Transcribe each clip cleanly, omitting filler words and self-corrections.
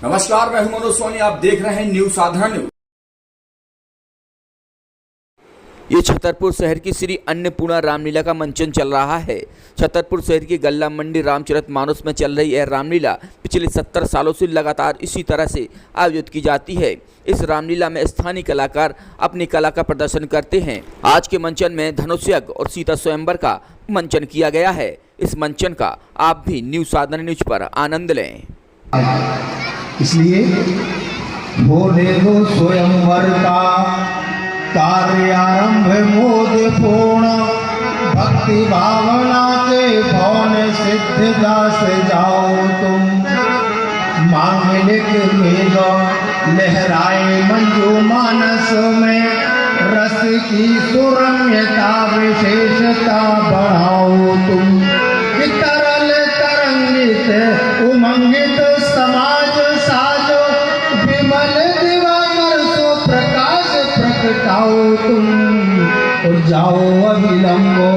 नमस्कार, मैं हूं मनोज सोनी। आप देख रहे हैं न्यूज साधारण न्यूज। ये छतरपुर शहर की श्री अन्नपूर्णा रामलीला का मंचन चल रहा है। छतरपुर शहर की गल्ला मंडी रामचरितमानस में चल रही यह रामलीला पिछले 70 सालों से लगातार इसी तरह से आयोजित की जाती है। इस रामलीला में स्थानीय कलाकार अपनी कला का प्रदर्शन करते हैं। आज के मंचन में धनुष यज्ञ और सीता स्वयंवर का मंचन किया गया है। इस मंचन का आप भी न्यूज साधारण न्यूज पर आनंद लें। इसलिए होने दो स्वयंवर का कार्यारंभ मोद पूर्ण, भक्ति भावना के भवन सिद्धता से जाओ तुम। मांगलिक मेघ लहराए मंजू मानस में, रस की सुरम्यता विशेषता बढ़ाओ तुम। कि तरल तरंगित उमंगित समाज साजो, विमल दिवाकर सो प्रकाश प्रकटाओ तुम। और जाओ अविलंबो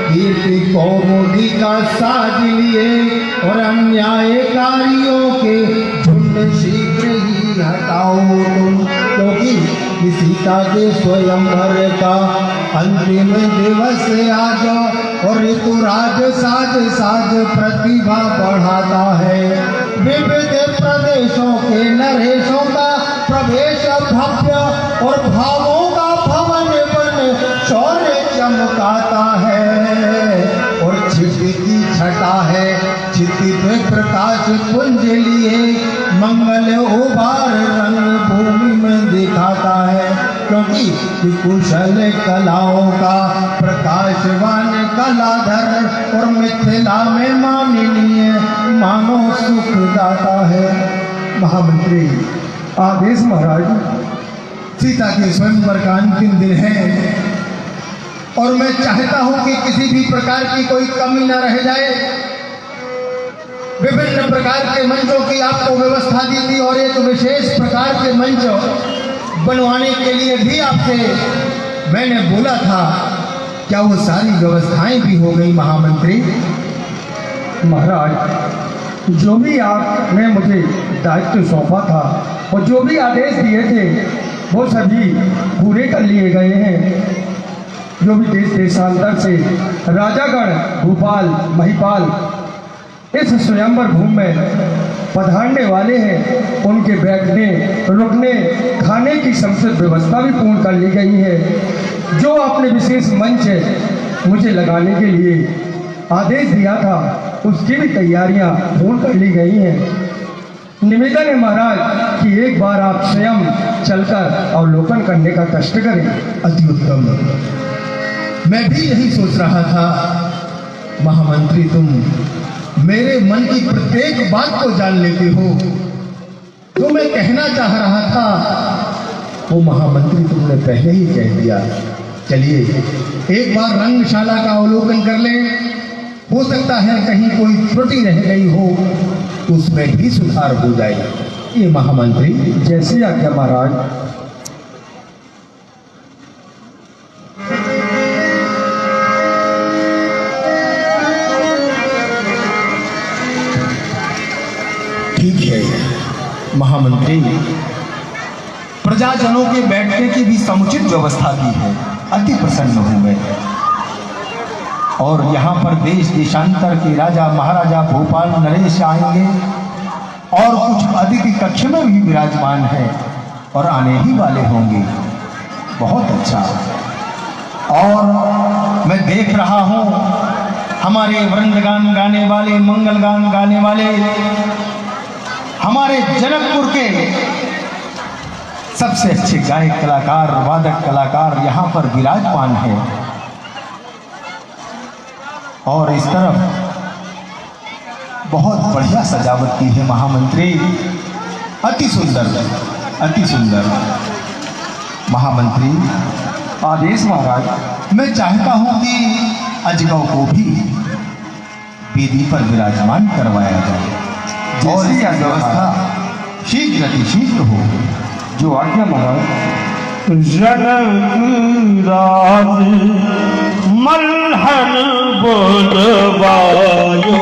कीर्ति कौमुदी का साज लिए, और अन्यायकारियों के झुंड शीघ्र ही हटाओ तुम। क्योंकि सीता के स्वयंवर का अंतिम दिवस आज, और ऋतुराज साज साज प्रतिभा बढ़ाता है। विविध प्रदेशों के नरेशों का प्रवेश भव्य, और भावों का भवन बन शौर्य चमकाता है। और छिपी की छटा है क्षितिज प्रकाश पुंज लिए, मंगल उबार रंग भूमि में दिखाता है। क्योंकि कुशल कलाओं का प्रकाशवान कलाधर, और मिथिला में माननीय मानो सुखदाता है। महामंत्री आदेश महाराज, सीता के स्वयंवर का अंतिम दिन है, और मैं चाहता हूं कि किसी भी प्रकार की कोई कमी न रह जाए। विभिन्न प्रकार के मंचों की आपको व्यवस्था दी थी, और एक विशेष प्रकार के मंच बनवाने के लिए भी आपसे मैंने बोला था। क्या वो सारी व्यवस्थाएं भी हो गई महामंत्री? महाराज, जो भी आपने मुझे दायित्व सौंपा था और जो भी आदेश दिए थे वो सभी पूरे कर लिए गए हैं। जो भी देश देशांतर से राजागण भूपाल महिपाल इस स्वयंवर भूमि में पधारने वाले हैं, उनके बैठने रुकने खाने की समुचित व्यवस्था भी पूर्ण कर ली गई है। जो आपने विशेष मंच मुझे लगाने के लिए आदेश दिया था, उसकी भी तैयारियां पूर्ण कर ली गई हैं। निवेदन है महाराज कि एक बार आप स्वयं चलकर अवलोकन करने का कष्ट करें। अति उत्तम। मैं भी यही सोच रहा था महामंत्री, तुम मेरे मन की प्रत्येक बात को जान लेते हो। जो मैं कहना चाह रहा था वो महामंत्री तुमने पहले ही कह दिया। चलिए एक बार रंगशाला का अवलोकन कर लें। हो सकता है कहीं कोई त्रुटि रह गई हो तो उसमें भी सुधार हो जाएगा। ये महामंत्री जैसी आज्ञा महाराज। ठीक है महामंत्री, प्रजाजनों के बैठने की भी समुचित व्यवस्था की है। अति प्रसन्न हूं मैं। और यहाँ पर देश देशांतर के राजा महाराजा भोपाल नरेश आएंगे, और कुछ अतिथि कक्ष में भी विराजमान है और आने ही वाले होंगे। बहुत अच्छा। और मैं देख रहा हूँ हमारे वृंदगान गाने वाले, मंगलगान गाने वाले, हमारे जनकपुर के सबसे अच्छे गायक कलाकार, वादक कलाकार यहाँ पर विराजमान है। और इस तरफ बहुत बढ़िया सजावट की है महामंत्री। अति सुंदर, अति सुंदर। महामंत्री आदेश महाराज। मैं चाहता हूं कि अजगव को भी वेदी पर विराजमान करवाया जाए, और यह व्यवस्था शीघ्र अतिशीघ्र हो। जो आज्ञा महाराज। जनक राज मल्हन बोलवायो,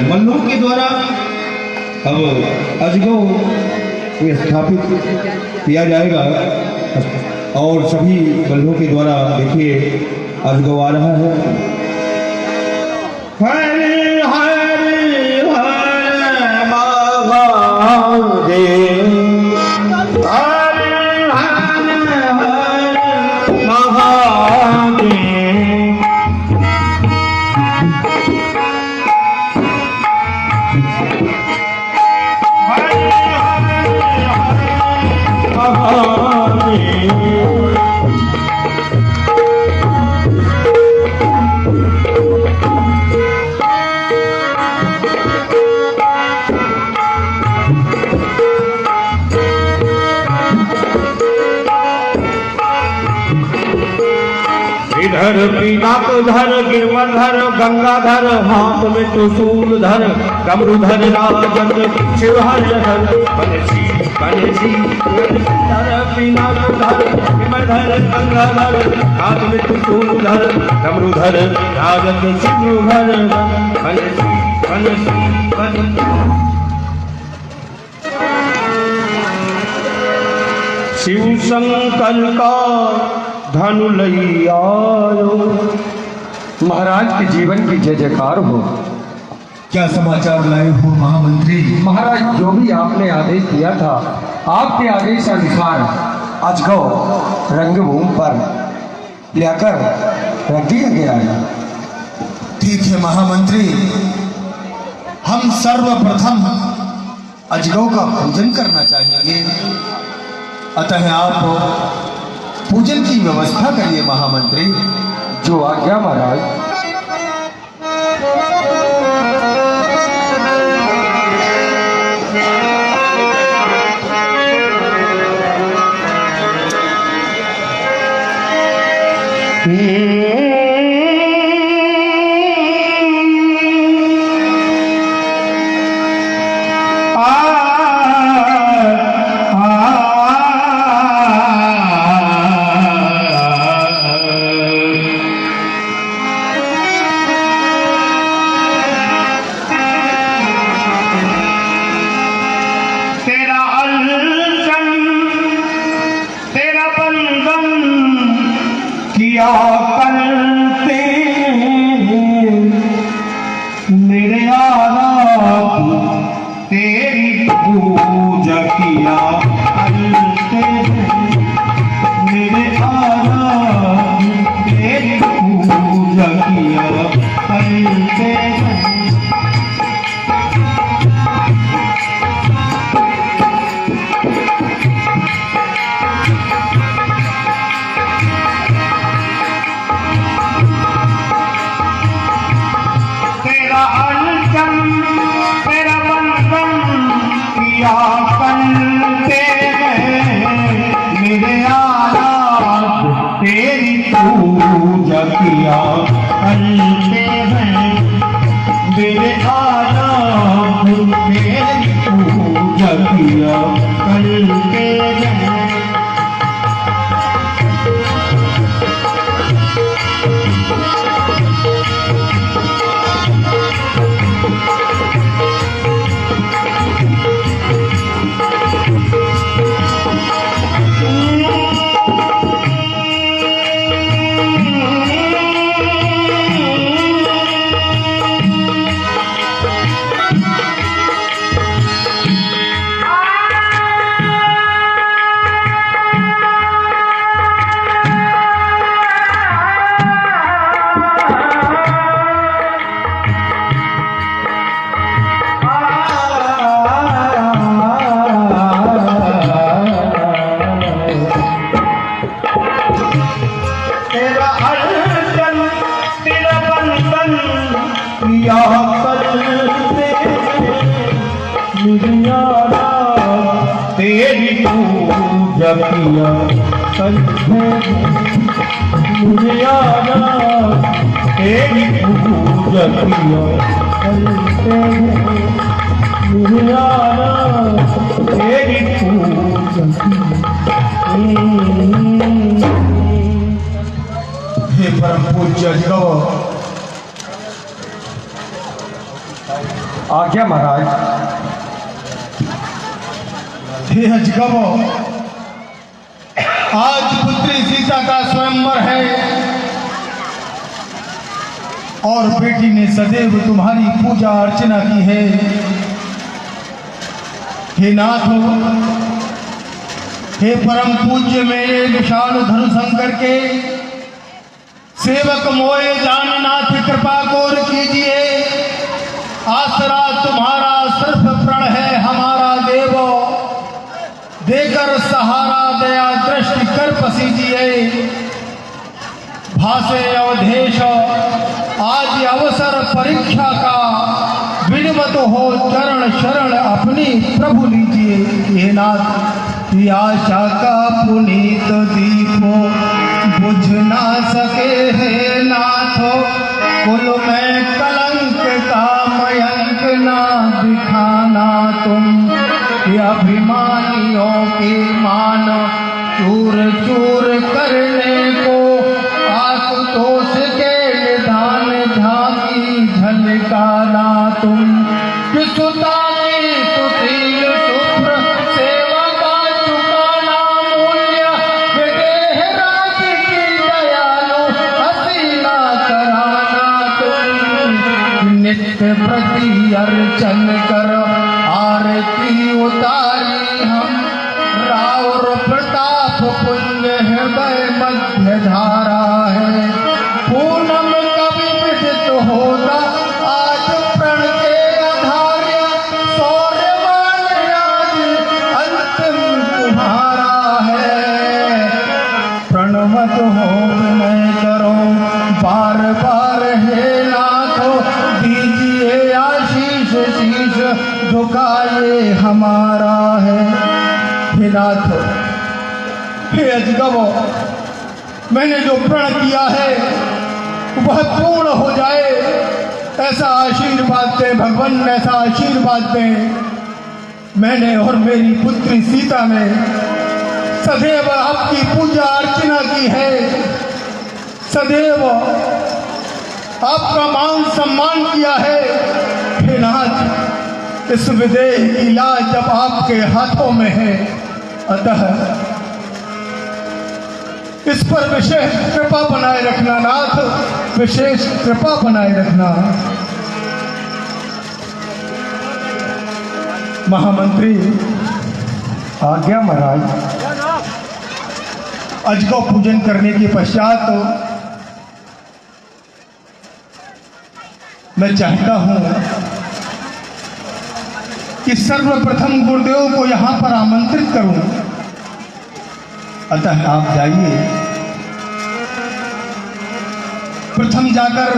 मल्लों के द्वारा अब अजगौ को स्थापित किया जाएगा और सभी मल्लों के द्वारा देखिए अजगौ आ रहा है। हरे हरे हरे महादेव, हरे हरे हरे महादेव। इधर पीताधर गिरवधर गंगाधर, हाथ में त्रिशूल धर डमरूधर राजन शिवहर हर बंसी बंसी। इधर पीताधर गिरवधर गंगाधर, हाथ में त्रिशूल धर डमरूधर राजन शिवहर बंसी बंसी बंसी। शिव शंकर का धनु लई आयो। महाराज के जीवन की जय जयकार हो। क्या समाचार लाए हो महामंत्री? महाराज, जो भी आपने आदेश दिया था, आपके आदेश अनुसार अजगौ रंगभूमि पर लेकर रख दिया गया है। ठीक है महामंत्री, हम सर्वप्रथम अजगौ का पूजन करना चाहेंगे, अतः आप पूजन की व्यवस्था करिए महामंत्री। जो आज्ञा महाराज। करते मेरे आराध तेरी पूजा किया करते, मेरे आराध तेरी पूजा किया करते। मेरे आराम तेरी पूजा किया करते हैं। तेरी पूजा किया करते मुझे आना तेरी पूजा किया करते मुझे आना तेरी पूजा हे परम पूज्य अजगव, आज्ञा महाराज। हे अजगव, आज पुत्री सीता का स्वयंवर है और बेटी ने सदैव तुम्हारी पूजा अर्चना की है। हे नाथ, हे परम पूज्य मेरे विशाल धनुशंकर के सेवक मोए जाननाथ, कृपा कोर कीजिए। आसरा तुम्हारा सर्व प्रण है हमारा देव, देकर सहारा दया दृष्टि कर पसीजिए। भाषे अवधेश आज अवसर परीक्षा का, विनवत हो चरण शरण अपनी प्रभु लीजिए। हे नाथ, ये आशा का पुनीत दीपो बुझ ना सके। हे नाथ, कुल में कलंक का मयंक ना दिखाना तुम। अभिमानियों के मान चूर चूर करने को, आशुतोष के निधान झांकी झलकाना तुम। सुता की सुशील शुभ्र सेवा का चुकाना मूल्य, विदेह राज की दयालु हसीना कराना तुम। नित्य प्रति अर्चन कर आरती उतारी हम, राउर प्रताप पुण्य हृदय मध्य धारा है। पूनम कभी विदित होता आज प्रण के आधार्य, सौर्यवान आज अंतिम तुम्हारा है। प्रणवत हो विनय करो बार बार, हे नाथो दीजिए आशीष। शीश झुकाए हमारा है। हे नाथ, हे अजगव, मैंने जो प्रण किया है वह पूर्ण हो जाए, ऐसा आशीर्वाद दे भगवान, ऐसा आशीर्वाद दे। मैंने और मेरी पुत्री सीता ने सदैव आपकी पूजा अर्चना की है, सदैव आपका मान सम्मान किया है। हे नाथ, इस विदेह की लाज जब आपके हाथों में है, अतः इस पर विशेष कृपा बनाए रखना नाथ, विशेष कृपा बनाए रखना। महामंत्री, आज्ञा महाराज। अजगव पूजन करने के पश्चात मैं चाहता हूं कि सर्वप्रथम गुरुदेव को यहां पर आमंत्रित करूं, अतः आप जाइए, प्रथम जाकर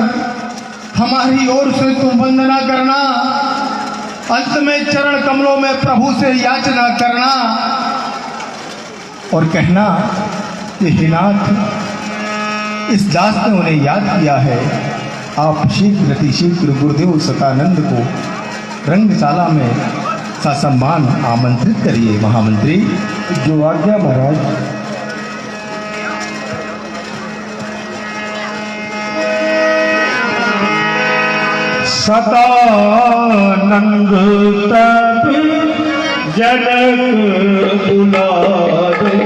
हमारी ओर से तुम वंदना करना, अंत में चरण कमलों में प्रभु से याचना करना और कहना कि हे नाथ, इस दास ने उन्हें याद किया है, आप शीघ्र अतिशीघ्र गुरुदेव सतानंद को रंगशाला में ससम्मान आमंत्रित करिए महामंत्री। जो आज्ञा महाराज। सदानंद तब जनक बुलावे,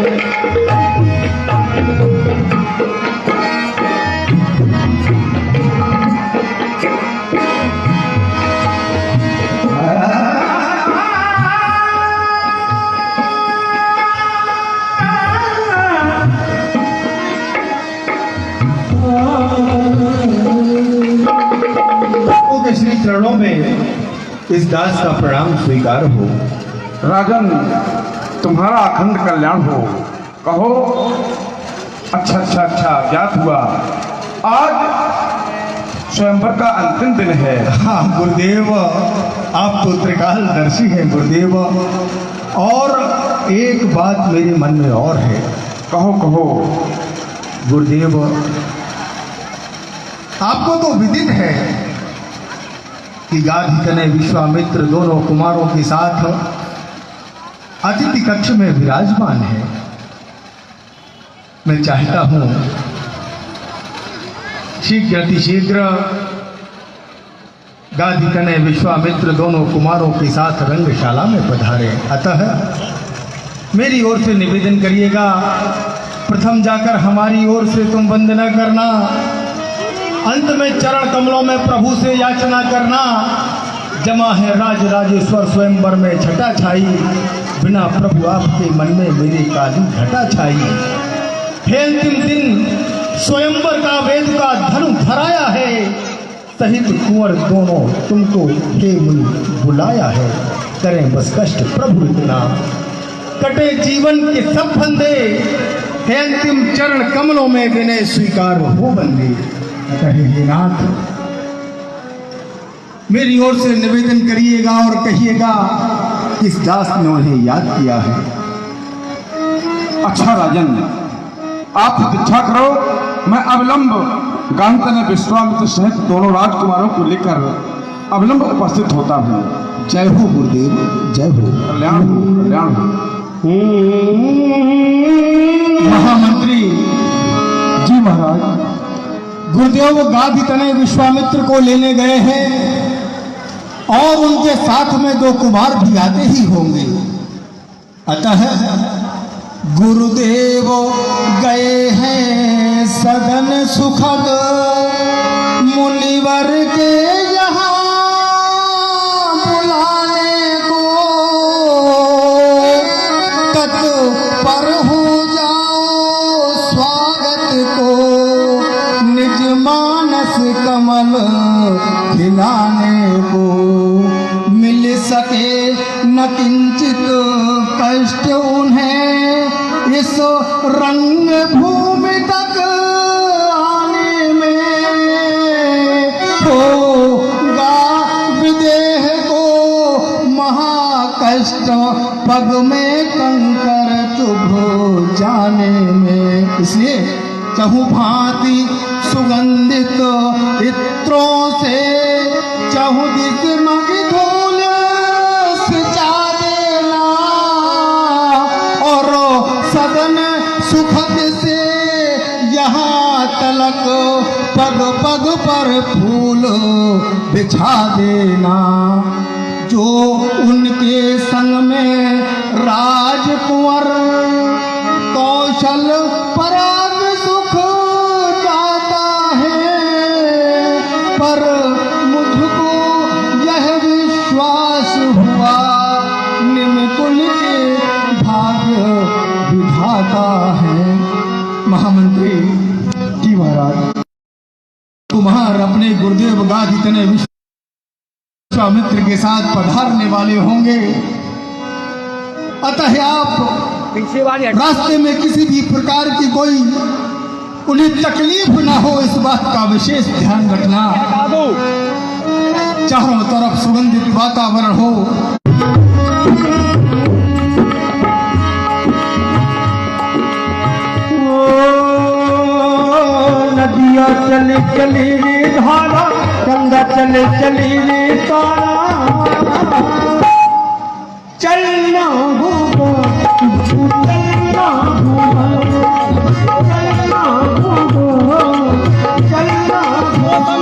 के श्री चरणों में इस दास का प्रणाम स्वीकार हो। राजन, तुम्हारा अखंड कल्याण हो। कहो। अच्छा ज्ञात हुआ। आज स्वयंवर का अंतिम दिन है। हाँ गुरुदेव, आप तो त्रिकालदर्शी हैं गुरुदेव। और एक बात मेरे मन में और है। कहो गुरुदेव, आपको तो विदित है कि गाधी तनय विश्वामित्र दोनों कुमारों के साथ अतिथि कक्ष में विराजमान है। मैं चाहता हूं शीघ्र अतिशीघ्र गाधी तनय विश्वामित्र दोनों कुमारों के साथ रंगशाला में पधारे। अतः मेरी ओर से निवेदन करिएगा, प्रथम जाकर हमारी ओर से तुम वंदना करना, अंत में चरण कमलों में प्रभु से याचना करना। जमा है राज राजेश्वर स्वयंवर में छटा छाई, बिना प्रभु आपके मन में मेरी काली घटा छाई। हे अंतिम दिन स्वयंवर का वेद का धनु धराया है, सहित कुंवर दोनों तुमको हे मुनि बुलाया है। करें बस कष्ट प्रभु इतना, कटे जीवन के सब फंदे, हे अंतिम चरण कमलों में विनय स्वीकार हो बंदे। हे नाथ, मेरी ओर से निवेदन करिएगा और कहिएगा इस दास ने उन्हें याद किया है। अच्छा राजन, आप प्रतीक्षा करो, मैं अविलंब गांधी तनय विश्वामित्र सहित दोनों राजकुमारों को लेकर अविलंब उपस्थित होता हूँ। जय हो गुरुदेव, जय हो। कल्याण हो। महामंत्री जी महाराज। गुरुदेव गाधी तनय विश्वामित्र को लेने गए हैं और उनके साथ में दो कुमार भी आते ही होंगे। अतः गुरुदेव गए हैं सदन सुखद, मुनिवर के यहाँ बुलाने को, तत्पर हो जाओ स्वागत को, निज मानस कमल खिलाने को। मिल सके न किंचित कष्ट उन्हें इस रंग भूमि तक आने में, होगा विदेह को महाकष्ट पग में कंकर चुभ जाने में। इसलिए चहु भांति सुगंधित इत्रों से चहु दिस मग धूल सिंचा देना, और सदन सुखद से यहाँ तलक पग पग पर फूल बिछा देना। जो उनके संग में राजकुंवर कौशल पराग सुख जाता है, पर मुझको यह विश्वास हुआ निमकुल के भाग्य विधाता है। महामंत्री जी महाराज, कुमार अपने गुरुदेव गाधी तनय विश्वामित्र के साथ पधारने वाले होंगे। अतः आप रास्ते में किसी भी प्रकार की कोई उन्हें तकलीफ ना हो, इस बात का विशेष ध्यान रखना। चारों तरफ सुगंधित वातावरण हो। नदिया चली चली धारा गंगा चले चली रे तारा चलना होगा चलना होगा चलना होगा चलना होगा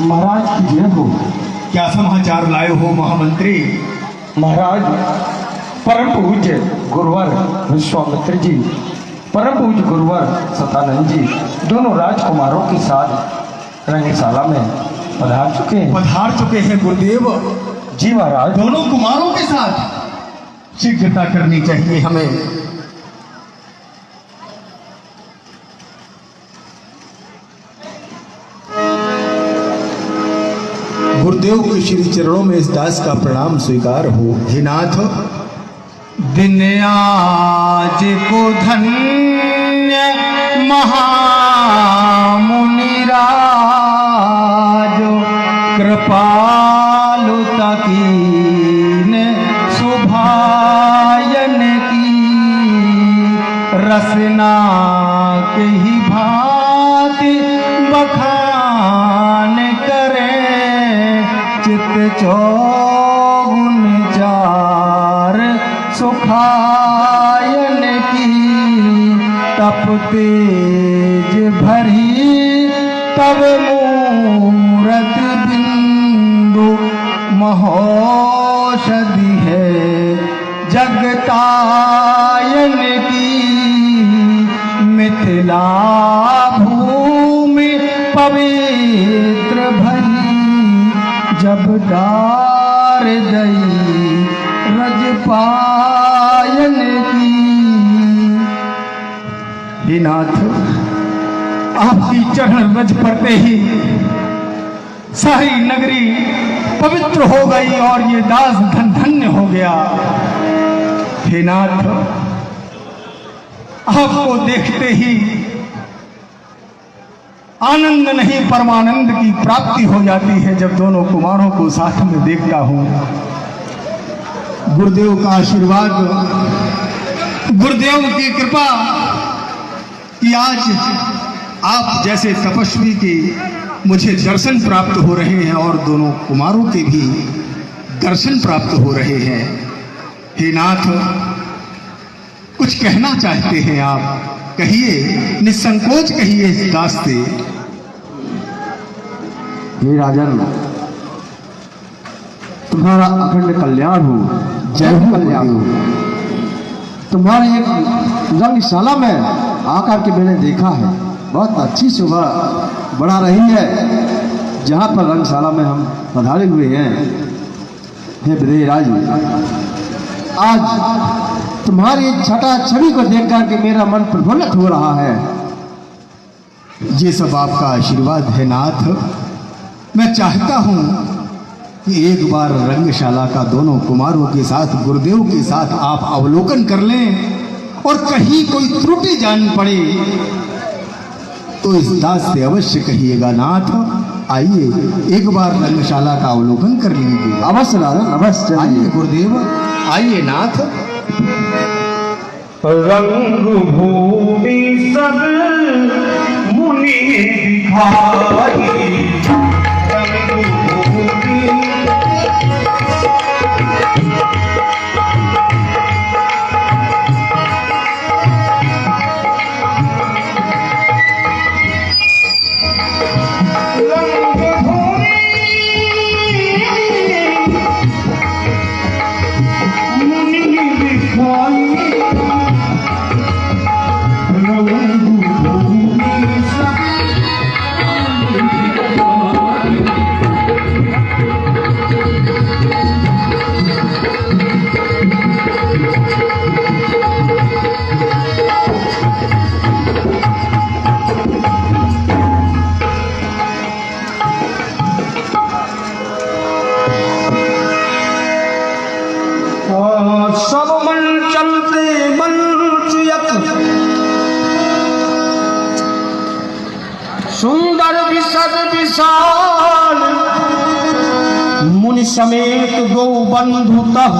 महाराज की जय हो। क्या समाचार लाए हो महामंत्री? महाराज परम पूज्य गुरुवर विश्वामित्र जी, परम पूज्य गुरुवर सतानंद जी दोनों राजकुमारों के साथ रंगशाला में पधार चुके हैं गुरुदेव जी। महाराज दोनों कुमारों के साथ शीघ्रता करनी चाहिए हमें। गुरुदेव के श्री चरणों में इस दास का प्रणाम स्वीकार हो। हे नाथ, दिन आज को धन्य महामुनिराज कृपालुता कीन सुभायन की रसना के ही भांति बखान करे चित चौगुन चार सुखायन की तप तेज भरी तब मूरत बिंदु महोषधि है जगतायन की मिथिला भूमि पवित्र भरी जब दार दई रजपायन की। हे नाथ, आपकी चरण रज पड़ते ही सारी नगरी पवित्र हो गई और ये दास धन धन्य हो गया। हे नाथ, आपको देखते ही आनंद नहीं परमानंद की प्राप्ति हो जाती है जब दोनों कुमारों को साथ में देखता हूँ। गुरुदेव का आशीर्वाद, गुरुदेव की कृपा कि आज आप जैसे तपस्वी के मुझे दर्शन प्राप्त हो रहे हैं और दोनों कुमारों के भी दर्शन प्राप्त हो रहे हैं। हे नाथ, कुछ कहना चाहते हैं आप, कहिए, निसंकोच कहिए इस दास से। हे राजन, तुम्हारा अखंड कल्याण हो, जय हो कल्याण हो। तुम्हारे एक रंगशाला में आकर के मैंने देखा है, बहुत अच्छी शोभा बढ़ा रही है जहाँ पर रंगशाला में हम पधारे हुए हैं। हे विदेहराज, आज तुम्हारी छटा छवि को देख कर के मेरा मन प्रफुल्लित हो रहा है। ये सब आपका आशीर्वाद है नाथ। मैं चाहता हूँ कि एक बार रंगशाला का दोनों कुमारों के साथ, गुरुदेव के साथ आप अवलोकन कर लें और कहीं कोई त्रुटि जान पड़े तो इस दास से अवश्य कहिएगा। नाथ, आइए एक बार रंगशाला का अवलोकन कर लीजिए। अवश्य राजन, अवश्य। आइए गुरुदेव, आइए नाथ। रंग भूमि सब मुनि दिखाई, रंग भूमि सुंदर विशद विशाल मुनि समेत गो बंधु तह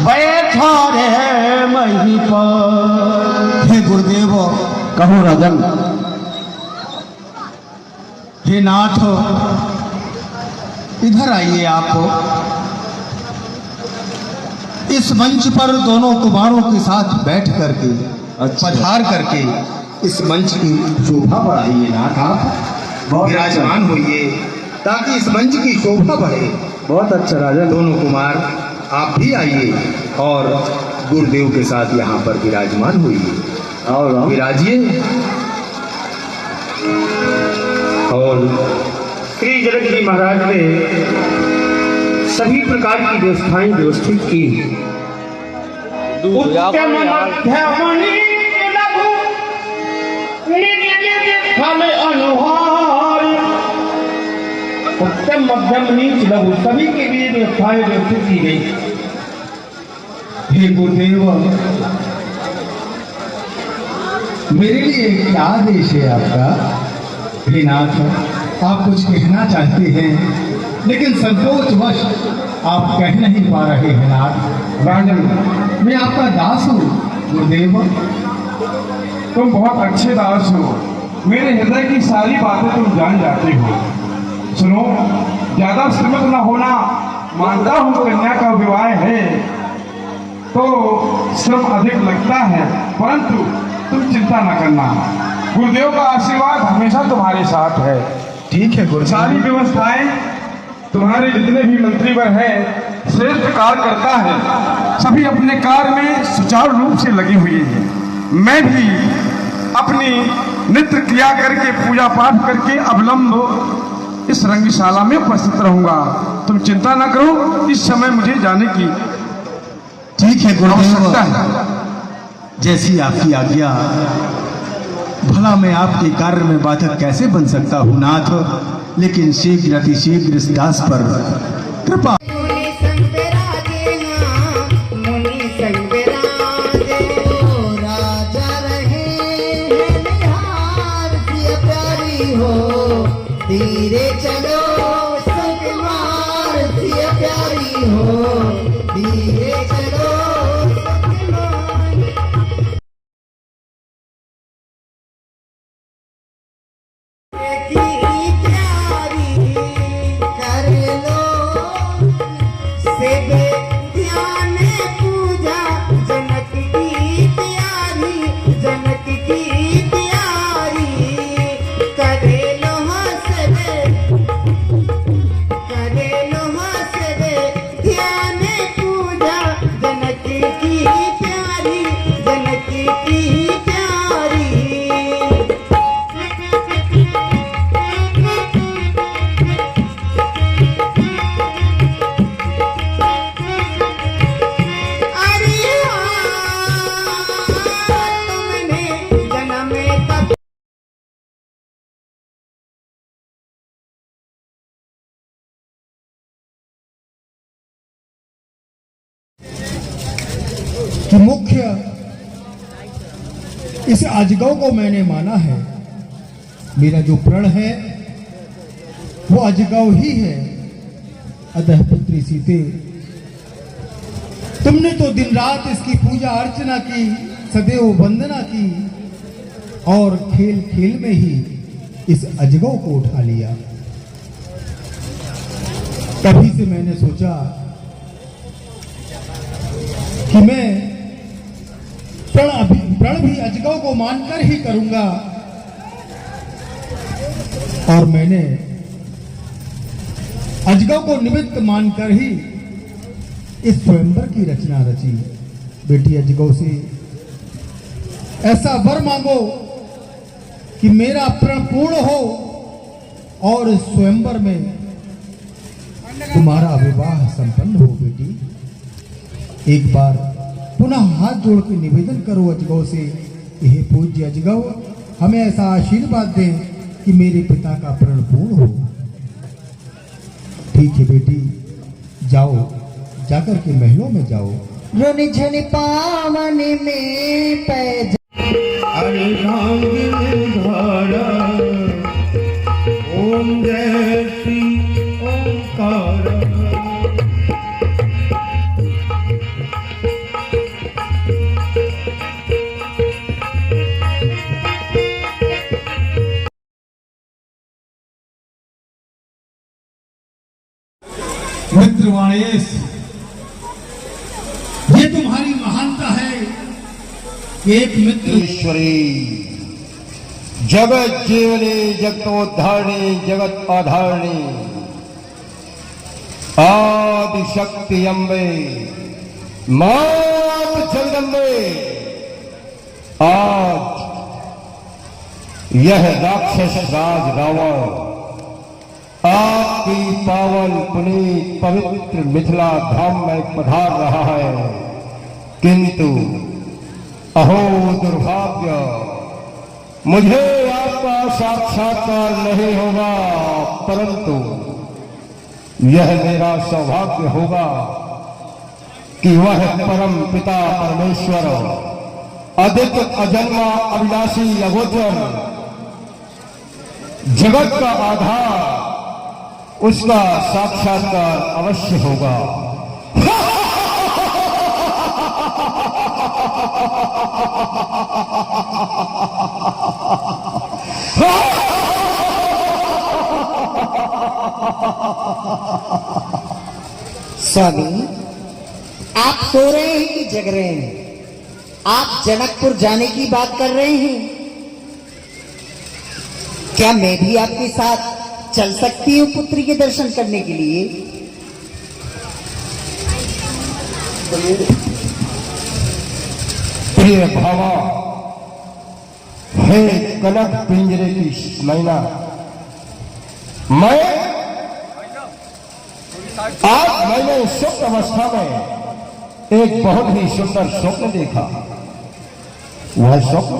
बैठा रहे मही पर। हे गुरुदेव, कहो राजन। हे नाथ, इधर आइए। आप इस मंच पर दोनों कुमारों के साथ बैठ करके पधार करके इस मंच की शोभा बढ़ाइए। नाथ, आप विराजमान होइए ताकि इस मंच की शोभा बढ़े। बहुत अच्छा राजन। दोनों कुमार आप भी आइए और गुरुदेव के साथ यहाँ पर विराजमान होइए। और विराजिए। और श्री जनक जी महाराज ने सभी प्रकार की व्यवस्थाएं व्यवस्थित की। उत्तम मध्यमनी लघु फल अनुहार। उत्तम मध्यम नीच लघु सभी के लिए व्यवस्थाएं व्यवस्थित की गई। हे गुरुदेव, मेरे लिए क्या आदेश है आपका? हे नाथ, आप कुछ कहना चाहते हैं लेकिन संकोचवश आप कह नहीं पा रहे हैं। नाथ राजन, मैं आपका दास हूँ। गुरुदेव, तुम बहुत अच्छे दास हो। मेरे हृदय की सारी बातें तुम जान जाते हो। सुनो, ज्यादा श्रमिक न होना। मानता हूँ कन्या का विवाह है तो श्रम अधिक लगता है, परंतु तुम चिंता न करना। गुरुदेव का आशीर्वाद हमेशा तुम्हारे साथ है। ठीक है गुरुदेव। सारी व्यवस्थाएं तुम्हारे जितने भी मंत्रीवर हैं श्रेष्ठ कार्य करता है। सभी अपने कार्य में सुचारू रूप से लगे हुए हैं। मैं भी अपनी नित्य क्रिया करके पूजा पाठ करके अवलंब इस रंगशाला में उपस्थित रहूंगा। तुम चिंता न करो, इस समय मुझे जाने की ठीक है आवश्यकता है। गुरुदेव, जैसी आपकी आज्ञा। भला मैं आपके कार्य में बाधक कैसे बन सकता हूँ नाथ, लेकिन शीघ्र अतिशीघ्र इस दास पर कृपा। मुनि संग विराजे ना, मुनि संग विराजे, ओ राजा रहे हैं निहार। सिया प्यारी हो धीरे चलो सुकुमार। सिया प्यारी हो धीरे चलो सुकुमार। की प्यारी कर लो सेवे ध्यान पूजा। जनक की प्यारी, जनक की प्यारी करे लो सेवे, करे लो सेवे ध्यान पूजा। जनक की प्यारी, जनक की प्यारी। अरे तुमने जन्म तक कि मुख्य इस अजगव को मैंने माना है। मेरा जो प्रण है वो अजगव ही है। अतः पुत्री सीते, तुमने तो दिन रात इसकी पूजा अर्चना की, सदैव वंदना की और खेल खेल में ही इस अजगव को उठा लिया। तभी से मैंने सोचा कि मैं प्रण भी अजगव को मानकर ही करूंगा। और मैंने अजगव को निमित्त मानकर ही इस स्वयंवर की रचना रची। बेटी अजगव से ऐसा वर मांगो कि मेरा प्रण पूर्ण हो और इस स्वयंवर में तुम्हारा विवाह संपन्न हो। बेटी एक बार पुनः हाथ जोड़ के निवेदन करो अजगव से, यह पूज्य अजगव हमें ऐसा आशीर्वाद दें कि मेरे पिता का प्रण पूर्ण हो। ठीक है बेटी, जाओ, जाकर के महलों में जाओ। रुन झन पावन में पैज अरे धारा ओम जय श्री ओंकार। मित्र वाणेश, ये तुम्हारी महानता है कि एक मित्र ईश्वरी जगत जीवनी जगतोद्धारिणी जगत आधारिणी आदि शक्ति अम्बे मात जगदम्बे, आज यह राक्षस राज रावण आपकी पावन पुनीत पवित्र मिथिला धाम में पधार रहा है, किंतु अहो दुर्भाग्य, मुझे आपका साक्षात्कार नहीं होगा, परंतु यह मेरा सौभाग्य होगा कि वह परम पिता परमेश्वर अद्वितीय अजन्मा अविनाशी अगोचर जगत का आधार, उसका साक्षात्कार अवश्य होगा। स्वामी, आप सो रहे हैं कि जग रहे हैं? आप जनकपुर जाने की बात कर रहे हैं? क्या मैं भी आपके साथ चल सकती हूँ पुत्री के दर्शन करने के लिए? प्रिय भावा, हे कनक पिंजरे की मैना, आज मैंने स्वप्न अवस्था में एक बहुत ही सुंदर स्वप्न देखा। वह स्वप्न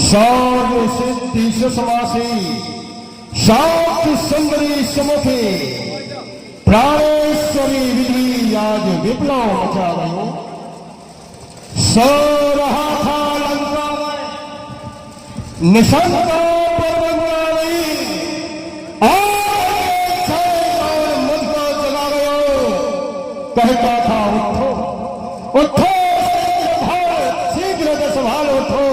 सर्व सिद्धि सुसमासी शांति सुंदरी सुमुखी प्राणेश्वरी विधि आज विप्लव मचा गयो। सो रहा था लंका में निशंका पर्वतवाणी, और मुझको जगा गयो, कहता था उठो उठो, शीघ्र संभाल उठो,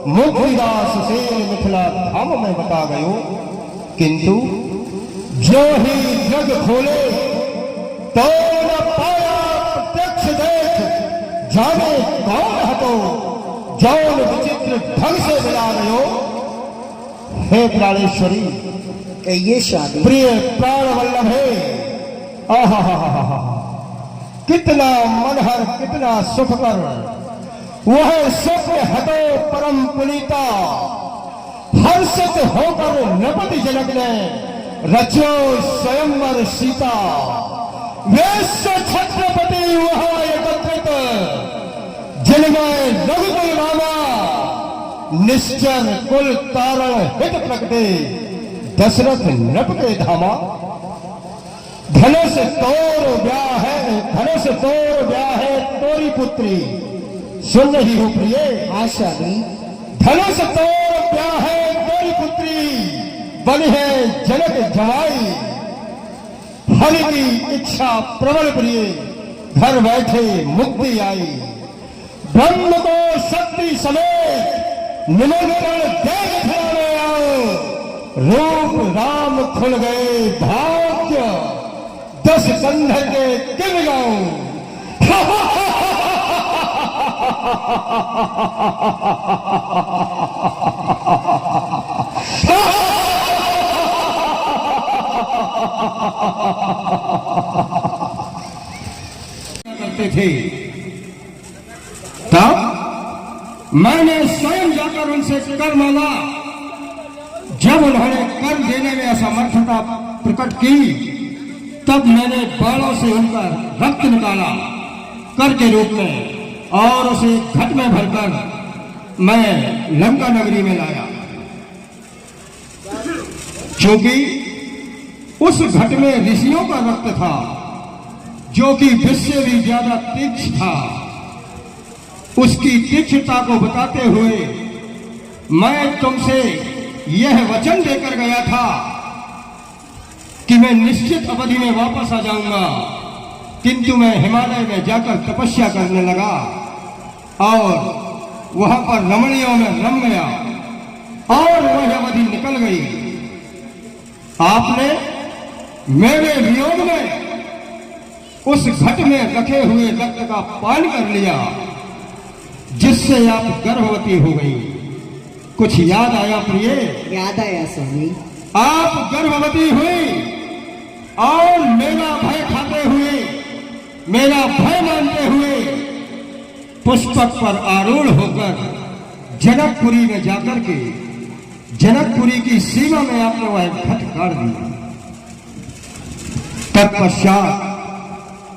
मुक्तिदास से मिथिला धाम में बता गयो। किंतु जो ही जग खोले तो न पाया प्रत्यक्ष देख, जाने कौन हतो जौन विचित्र ढंग से मिला गयो। हे प्राणेश्वरी, कहिए स्वामी। प्रिय प्राण वल्लभ है, आहा, कितना मनहर, कितना सुखकर वह स्वप्न हतो परम पुनीता, हर्षित होकर नृपति जनक ने रचो स्वयंवर सीता। वैश्य छत्रपति वहां एकत्रित, जिनमें रघुकुल रामा निश्चर कुल तारण हित प्रकटे, दशरथ नृप के धामा। धनुष तोर ब्याह है, धनुष तोर ब्याह है तोरी पुत्री, सुन रही हो प्रिय? आशा भी धनुष तोर ब्याह है तोरी पुत्री, बनी है जनक जवाई। हरि की इच्छा प्रबल प्रिय, घर बैठे मुक्ति आई। ब्रह्म को शक्ति समेत निमंत्रण देख खिलाने आओ, रूप राम खुल गए भाग्य, 10 कंधर के किल गाऊं। करते थे, तब मैंने स्वयं जाकर उनसे कर मांगा। जब उन्होंने कर देने में असमर्थता प्रकट की, तब मैंने बाणों से उनका रक्त निकाला कर के रूप में, और उसे घट में भरकर मैं लंका नगरी में लाया। क्योंकि उस घट में ऋषियों का रक्त था, जो कि विष से भी ज्यादा तीक्ष्ण था। उसकी तीक्ष्णता को बताते हुए मैं तुमसे यह वचन देकर गया था कि मैं निश्चित अवधि में वापस आ जाऊंगा, किंतु मैं हिमालय में जाकर तपस्या करने लगा और वहां पर रमणियों में रम गया और वह अवधि निकल गई। आपने मेरे वियोग में उस घट में रखे हुए रक्त का पान कर लिया, जिससे आप गर्भवती हो गई। कुछ याद आया प्रिय? याद आया स्वामी। आप गर्भवती हुई और मेरा भय खाते हुए, मेरा भय मानते हुए पुष्पक पर आरूढ़ होकर जनकपुरी में जाकर के जनकपुरी की सीमा में आपने वह घट काट दिया। तत्पश्चात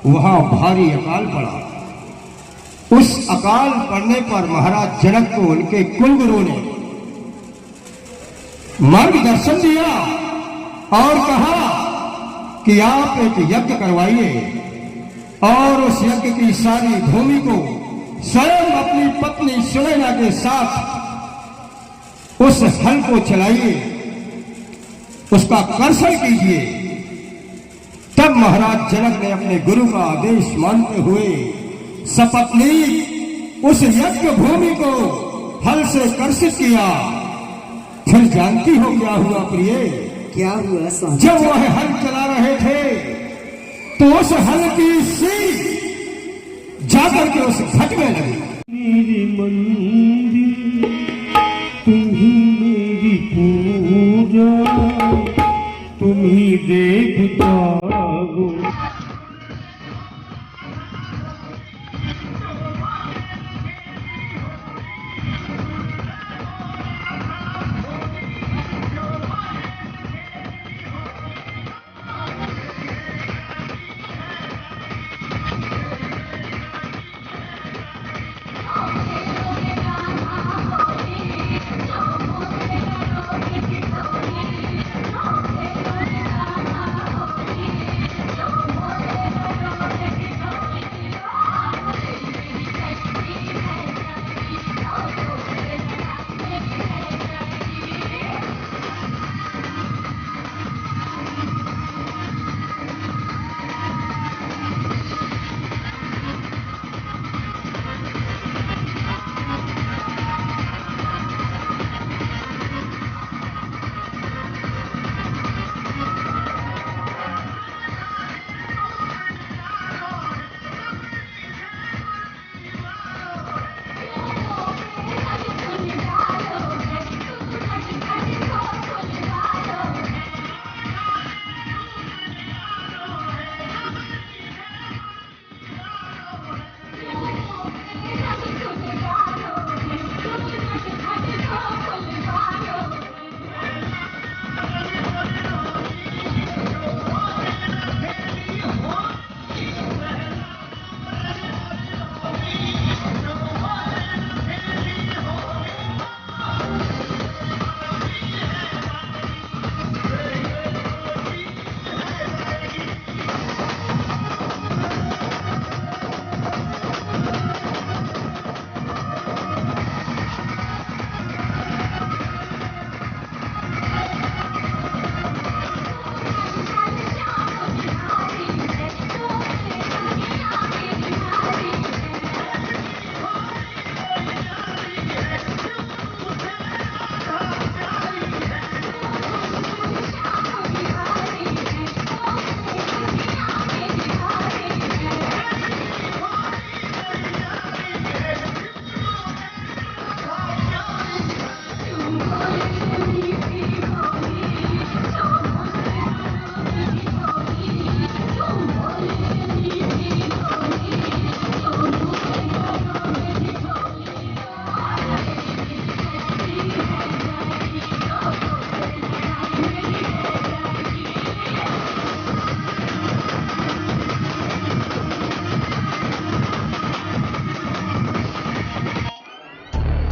वहां भारी अकाल पड़ा। उस अकाल पड़ने पर महाराज जनक को उनके कुलगुरु ने मार्गदर्शन दिया और कहा कि आप एक यज्ञ करवाइए और उस यज्ञ की सारी भूमि को स्वयं अपनी पत्नी सुनैना के साथ उस हल को चलाइए, उसका कर्षण कीजिए। तब महाराज जनक ने अपने गुरु का आदेश मानते हुए सपत्नीक उस यज्ञ भूमि को हल से कर्षित किया। फिर जानती हो क्या हुआ प्रिय? क्या हुआ स्वामी? जब वह हल चला रहे थे तो उस हल की सींग जाकर के उस घट में लगी। मेरी मंदिर तुम्ही मेरी पूजा, तुम्ही देखता हो।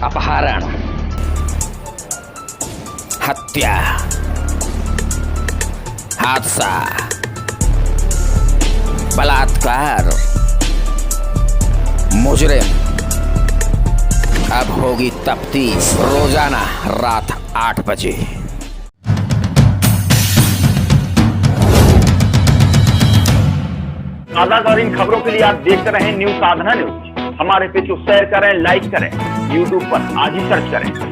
अपहरण, हत्या, हादसा, बलात्कार, मुजरिम, अब होगी तफ्तीश, रोजाना रात 8 बजे। ताज़ा खबरों के लिए आप देखते रहें न्यूज़ साधना न्यूज़। हमारे पेज को शेयर करें, लाइक करें, यूट्यूब पर आज ही सर्च करें।